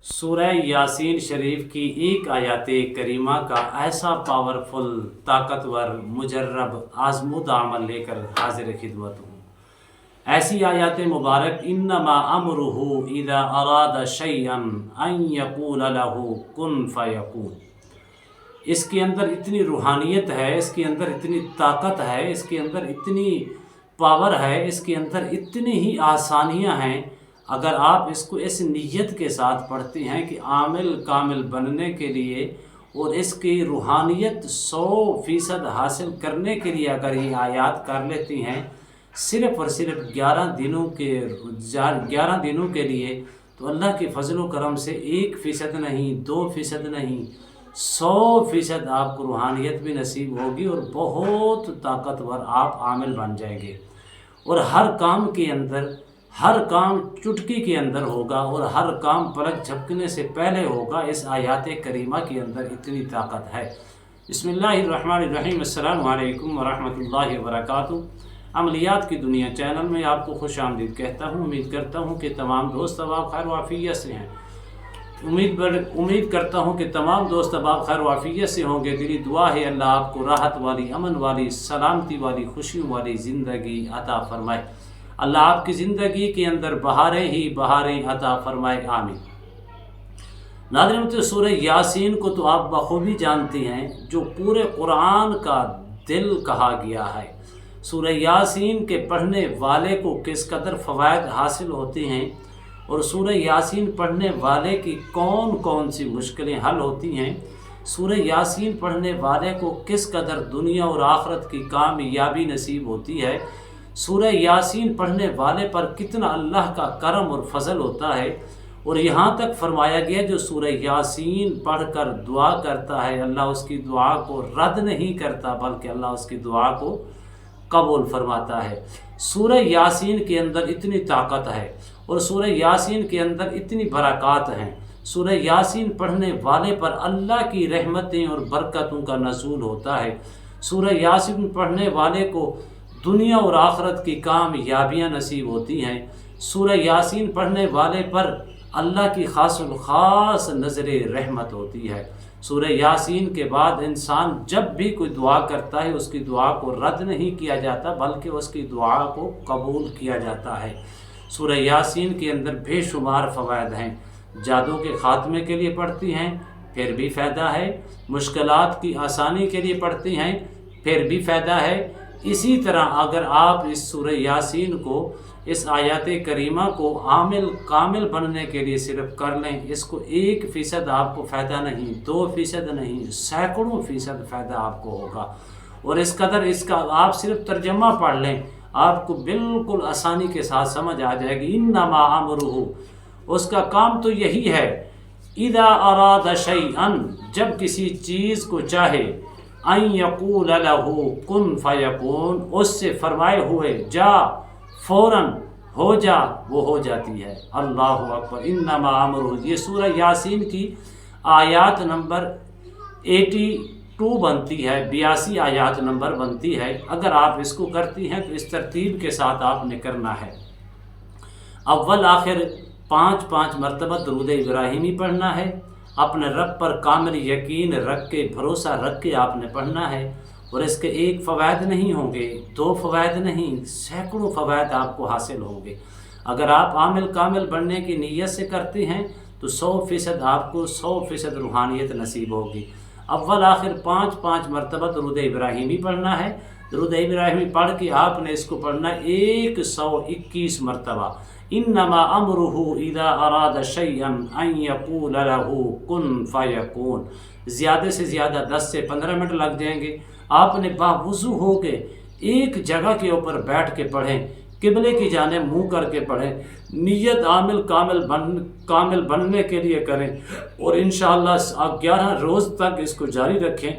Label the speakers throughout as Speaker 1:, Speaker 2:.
Speaker 1: सूरह यासीन शरीफ की एक आयत करीमा का ऐसा पावरफुल, ताकतवर, मुजर्रब, आज़मूदा अमल लेकर हाजिर खिदमत हूँ। ऐसी आयत मुबारक इन्नमा अमरुहु इज़ा अरादा शैअन अन यक़ूल लहू कुन फ़यकून। इसके अंदर इतनी रूहानियत है, इसके अंदर इतनी ताकत है, इसके अंदर इतनी पावर है, इसके अंदर इतनी ही आसानियाँ हैं। अगर आप इसको इस नीयत के साथ पढ़ते हैं कि आमिल कामिल बनने के लिए और इसकी रूहानियत 100% हासिल करने के लिए अगर ये आयात कर लेती हैं सिर्फ़ और सिर्फ 11 दिनों के लिए, तो अल्लाह के फजल करम से 1% नहीं, 2% नहीं, 100% आपको रूहानियत भी नसीब होगी और बहुत ताकतवर आप आमिल बन जाएंगे। और हर काम के अंदर, हर काम चुटकी के अंदर होगा और हर काम पलक झपकने से पहले होगा। इस आयत करीमा के अंदर इतनी ताकत है। बिस्मिल्लाहिर्रहमानिर्रहीम। अस्सलामु अलैकुम वरहमतुल्लाहि वबरकातुहू। अमलियात की दुनिया चैनल में आपको खुश आमदीद कहता हूँ। उम्मीद करता हूँ कि तमाम दोस्त अब आप खैर वाफियत से हैं। उम्मीद करता हूँ कि तमाम दोस्त अब आप खैर वाफियत से होंगे। दिली दुआ है अल्लाह आपको राहत वाली, अमन वाली, सलामती वाली, खुशियों वाली ज़िंदगी अता फ़रमाए। अल्लाह आपकी ज़िंदगी के अंदर बहारें ही बहारें अता फ़रमाए, आमीन। नाज़रीन, तो सूरह यासीन को तो आप बखूबी जानते हैं, जो पूरे कुरान का दिल कहा गया है। सूरह यासीन के पढ़ने वाले को किस कदर फ़वाइद हासिल होते हैं और सूरह यासीन पढ़ने वाले की कौन कौन सी मुश्किलें हल होती हैं, सूरह यासीन पढ़ने वाले को किस कदर दुनिया और आखिरत की कामयाबी नसीब होती है, सूरह यासीन पढ़ने वाले पर कितना अल्लाह का करम और फजल होता है। और यहाँ तक फरमाया गया जो सूरह यासीन पढ़कर दुआ करता है अल्लाह उसकी दुआ को रद्द नहीं करता, बल्कि अल्लाह उसकी दुआ को कबूल फरमाता है। सूरह यासीन के अंदर इतनी ताकत है और सूरह यासीन के अंदर इतनी बरक़ात हैं। सूरह यासीन पढ़ने वाले पर अल्लाह की रहमतें और बरकतों का नज़ूल होता है। सूरह यासीन पढ़ने वाले को दुनिया और आखिरत की कामयाबियाँ नसीब होती हैं। सूरह यासीन पढ़ने वाले पर अल्लाह की ख़ास नज़र रहमत होती है। सूरह यासीन के बाद इंसान जब भी कोई दुआ करता है उसकी दुआ को रद्द नहीं किया जाता, बल्कि उसकी दुआ को कबूल किया जाता है। सूरह यासीन के अंदर बेशुमार फ़वाइद हैं। जादू के ख़ात्मे के लिए पढ़ती हैं फिर भी फ़ायदा है, मुश्किलात की आसानी के लिए पढ़ती हैं फिर भी फ़ायदा है। इसी तरह अगर आप इस सूरह यासीन को, इस आयत करीमा को आमिल कामिल बनने के लिए सिर्फ कर लें, इसको 1% आपको फ़ायदा नहीं, 2% नहीं, सैकड़ों फ़ीसद फ़ायदा आपको होगा। और इस कदर इसका आप सिर्फ तर्जमा पढ़ लें, आपको बिल्कुल आसानी के साथ समझ आ जाएगी। इन्नमा अमरुहु, उसका काम तो यही है, इज़ा अरादा शैअन, जब किसी चीज़ को चाहे, अन यक़ूल लहू कुन फ़यकून, उससे फरमाए हुए जा, फ़ौरन हो जा, वो हो जाती है। अल्लाहु अकबर। इन्नमा अमरुहु, ये सूरह यासीन की आयत नंबर 82 बनती है, 82 आयत नंबर बनती है। अगर आप इसको करती हैं तो इस तरतीब के साथ आपने करना है। अव्वल आखिर 5-5 मरतबा दुरूद इब्राहिमी पढ़ना है। अपने रब पर कामिल यकीन रख के, भरोसा रख के आपने पढ़ना है। और इसके 1 फ़वाइद नहीं होंगे, 2 फ़वाइद नहीं, सैकड़ों फ़वाइद आपको हासिल होंगे। अगर आप आमिल कामिल बनने की नीयत से करते हैं तो 100% आपको 100% रूहानियत नसीब होगी। अव्वल आखिर 5-5 मरतबा दुरूद इब्राहिमी पढ़ना है। दुरूद इब्राहिमी पढ़ के आपने इसको पढ़ना 121 मरतबा। इन्नमा अमरुहु इज़ा अरादा शैअन अन यक़ूल लहू कुन फ़यकून। ज़्यादा से ज़्यादा 10 से 15 मिनट लग जाएंगे। आपने बावुज़ू हो के एक जगह के ऊपर बैठ के पढ़ें, किबले की जाने मुँह करके पढ़ें, नीयत आमिल कामिल बनने के लिए करें। और इंशाअल्लाह आप 11 रोज़ तक इसको जारी रखें।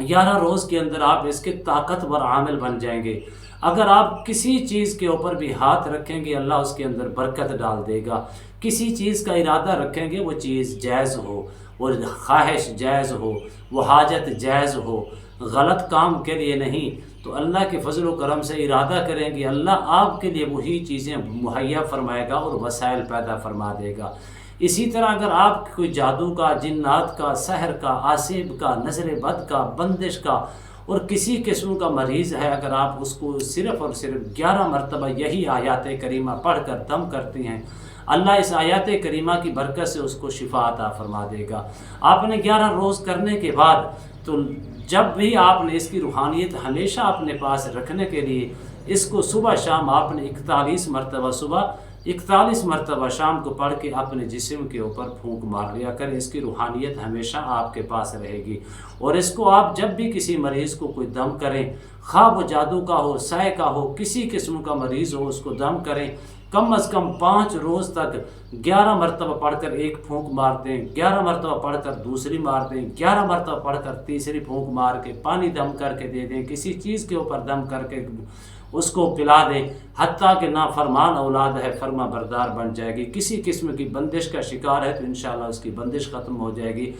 Speaker 1: 11 रोज़ के अंदर आप इसके ताकतवर आमिल बन जाएंगे। अगर आप किसी चीज़ के ऊपर भी हाथ रखेंगे अल्लाह उसके अंदर बरकत डाल देगा। किसी चीज़ का इरादा रखेंगे वो चीज़ जायज़ हो, वो ख्वाहिश जायज़ हो, वो हाजत जायज़ हो, गलत काम के लिए नहीं, तो अल्लाह के फजल व करम से इरादा करेंगे अल्लाह आपके लिए वही चीज़ें मुहैया फरमाएगा और वसाइल पैदा फरमा देगा। اسی طرح اگر آپ کوئی جادو کا، جنات کا، سحر کا، آسیب کا، نظر بد کا، بندش کا اور کسی قسم کا مریض ہے، اگر آپ اس کو صرف اور صرف 11 مرتبہ یہی آیات کریمہ پڑھ کر دم کرتی ہیں، اللہ اس آیات کریمہ کی برکت سے اس کو شفا عطا فرما دے گا۔ آپ نے 11 روز کرنے کے بعد تو جب بھی آپ نے اس کی روحانیت ہمیشہ اپنے پاس رکھنے کے لیے اس کو صبح شام آپ نے 41 مرتبہ صبح 41 مرتبہ شام کو پڑھ کے اپنے جسم کے اوپر پھونک مار لیا کریں، اس کی روحانیت ہمیشہ آپ کے پاس رہے گی۔ اور اس کو آپ جب بھی کسی مریض کو کوئی دم کریں، خواہ وہ جادو کا ہو، سائے کا ہو، کسی قسم کا مریض ہو، اس کو دم کریں، کم از کم 5 روز تک 11 مرتبہ پڑھ کر ایک پھونک مار دیں، 11 مرتبہ پڑھ کر دوسری مار دیں، 11 مرتبہ پڑھ کر تیسری پھونک مار کے پانی دم کر کے دے دیں، کسی چیز کے اوپر دم کر کے اس کو پلا دیں، حتیٰ کہ نافرمان اولاد ہے فرما بردار بن جائے گی۔ کسی قسم کی بندش کا شکار ہے تو انشاءاللہ اس کی بندش ختم ہو جائے گی۔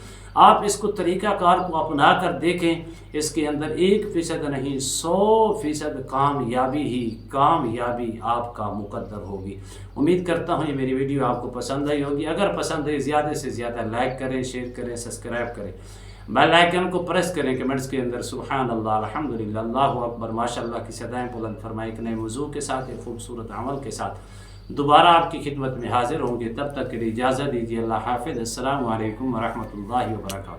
Speaker 1: آپ اس کو طریقہ کار کو اپنا کر دیکھیں، اس کے اندر 1% نہیں 100% کامیابی آپ کا مقدر ہوگی۔ امید کرتا ہوں یہ میری ویڈیو آپ کو پسند آئی ہوگی۔ اگر پسند ہے زیادہ سے زیادہ لائک کریں، شیئر کریں، سبسکرائب کریں، بیل آئیکن کو پریس کریں، کمنٹس کے اندر سبحان اللہ، الحمدللہ، اللہ اکبر، ماشاءاللہ کی صدائیں بلند فرمائیں۔ ایک نئے موضوع کے ساتھ، ایک خوبصورت عمل کے ساتھ دوبارہ آپ کی خدمت میں حاضر ہوں گے۔ تب تک کے لیے اجازت دیجیے، اللہ حافظ، السلام علیکم ورحمۃ اللہ وبرکاتہ۔